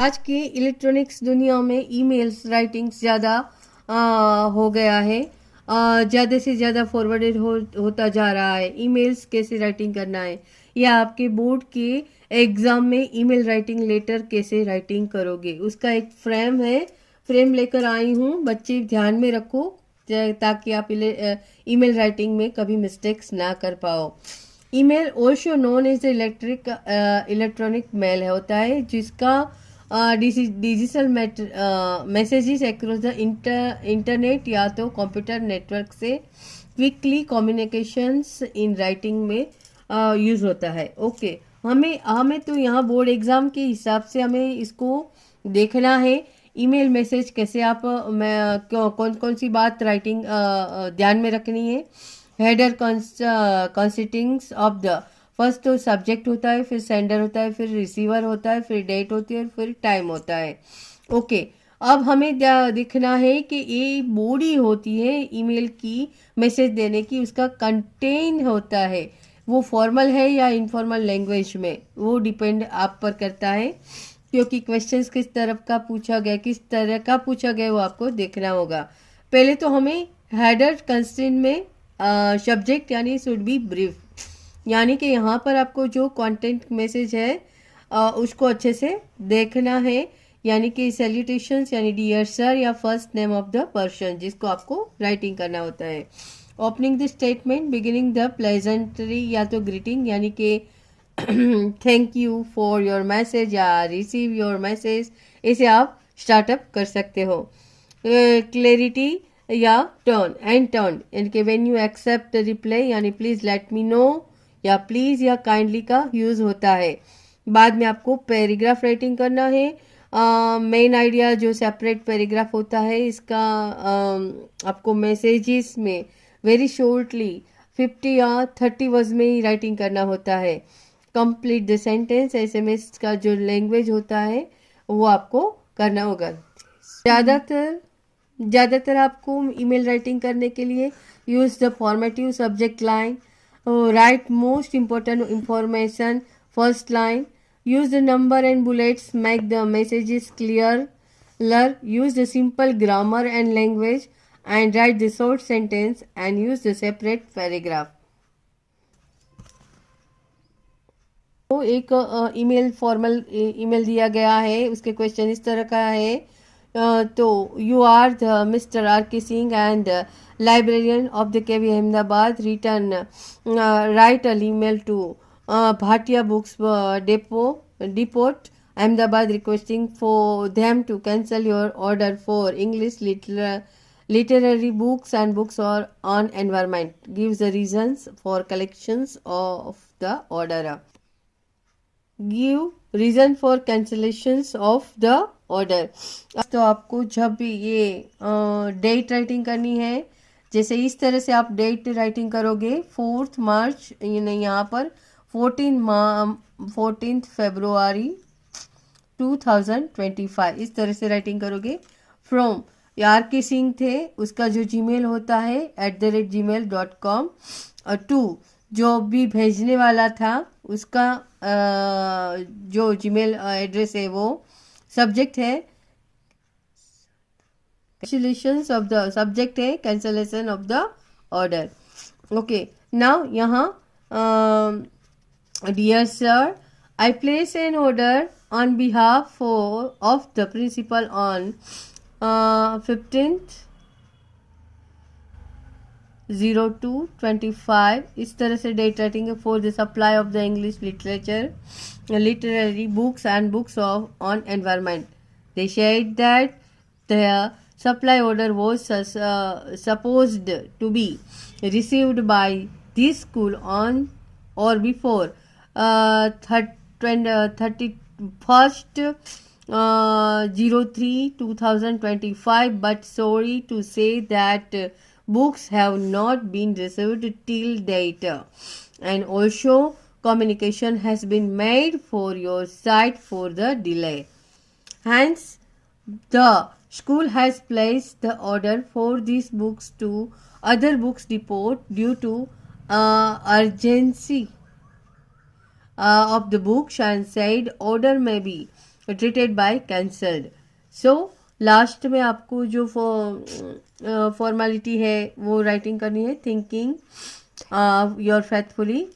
आज के इलेक्ट्रॉनिक्स दुनिया में ईमेल्स राइटिंग्स ज़्यादा हो गया है। ज़्यादा से ज़्यादा फॉरवर्डेड होता जा रहा है। ईमेल्स कैसे राइटिंग करना है, या आपके बोर्ड के एग्ज़ाम में ईमेल राइटिंग लेटर कैसे राइटिंग करोगे, उसका एक फ्रेम है। फ्रेम लेकर आई हूँ, बच्चे ध्यान में रखो ताकि आप ईमेल राइटिंग में कभी मिस्टेक्स ना कर पाओ। Email also known as electronic mail होता है, जिसका digital messages across the internet या तो कंप्यूटर नेटवर्क से क्विकली कम्युनिकेशंस इन राइटिंग में यूज़ होता है। ओके, हमें हमें तो यहाँ बोर्ड एग्ज़ाम के हिसाब से हमें इसको देखना है। ईमेल मैसेज कैसे आप कौन कौन सी बात राइटिंग ध्यान में रखनी है। हेडर कॉन्सिस्टिंग्स ऑफ द, फर्स्ट तो सब्जेक्ट होता है, फिर सेंडर होता है, फिर रिसीवर होता है, फिर डेट होती है और फिर टाइम होता है। ओके, अब हमें दिखना है कि ये बॉडी होती है ईमेल की, मैसेज देने की, उसका कंटेन होता है, वो फॉर्मल है या इनफॉर्मल लैंग्वेज में, वो डिपेंड आप पर करता है, क्योंकि क्वेश्चंस किस तरफ का पूछा गया, किस तरह का पूछा गया, वो आपको देखना होगा। पहले तो हमें हेडर कंस्टेंट में सब्जेक्ट यानी शुड बी ब्रीफ, यानी कि यहाँ पर आपको जो कंटेंट मैसेज है उसको अच्छे से देखना है, यानी कि सैल्यूटेशंस यानी डियर सर या first name of the person जिसको आपको राइटिंग करना होता है। Opening the statement, beginning the pleasantry या तो ग्रीटिंग, यानी कि thank you for your message या रिसीव योर मैसेज, इसे आप स्टार्टअप कर सकते हो। क्लैरिटी या टर्न एंड टर्न, यानी कि व्हेन यू एक्सेप्ट रिप्लाई यानी प्लीज़ लेट मी नो या प्लीज़ या काइंडली का यूज़ होता है। बाद में आपको पैराग्राफ राइटिंग करना है। मेन आइडिया जो सेपरेट पैराग्राफ होता है इसका आपको मैसेजेस में वेरी शॉर्टली 50 या 30 वर्ड्स में ही राइटिंग करना होता है। कंप्लीट द सेंटेंस, एसएमएस का जो लैंग्वेज होता है वो आपको करना होगा। ज़्यादातर आपको ईमेल राइटिंग करने के लिए use the formative subject line, right most important information first line, use the number and bullets, make the messages clearer, use the simple grammar and language, and write the short sentence and use the separate paragraph. तो एक email formal email दिया गया है, उसके question इस तरह का है। तो you are the Mister R K Singh and librarian of the KV Ahmedabad, return write a email to Bhatia Books Depot, Ahmedabad, requesting for them to cancel your order for English literary books and books or on environment. Gives the reasons for collections of the order. Give reason for cancellations of the order. तो आपको जब भी ये date writing करनी है, जैसे इस तरह से आप डेट राइटिंग करोगे 4 मार्च, यहाँ पर 14 फरवरी 2025, इस तरह से राइटिंग करोगे। फ्रॉम आर के सिंह थे, उसका जो जीमेल होता है @gmail.com, और टू जो भी भेजने वाला था उसका जो जीमेल एड्रेस है वो सब्जेक्ट है कैंसिलेशन ऑफ द, सब्जेक्ट है cancellation of the order. Okay, now यहाँ Dear sir, I place an order on behalf of the principal on 15th 02/25, इस तरह से डेट राइटिंग है, for the supply of the English literary books and books on environment. They said that the supply order was supposed to be received by this school on or before 31st 03/2025, but sorry to say that books have not been received till date, and also communication has been made for your side for the delay. Hence, the school has placed the order for these books to other books depot due to urgency of the books, and said order may be treated by cancelled. So last में आपको जो formality है वो writing करनी है, thinking your faithfully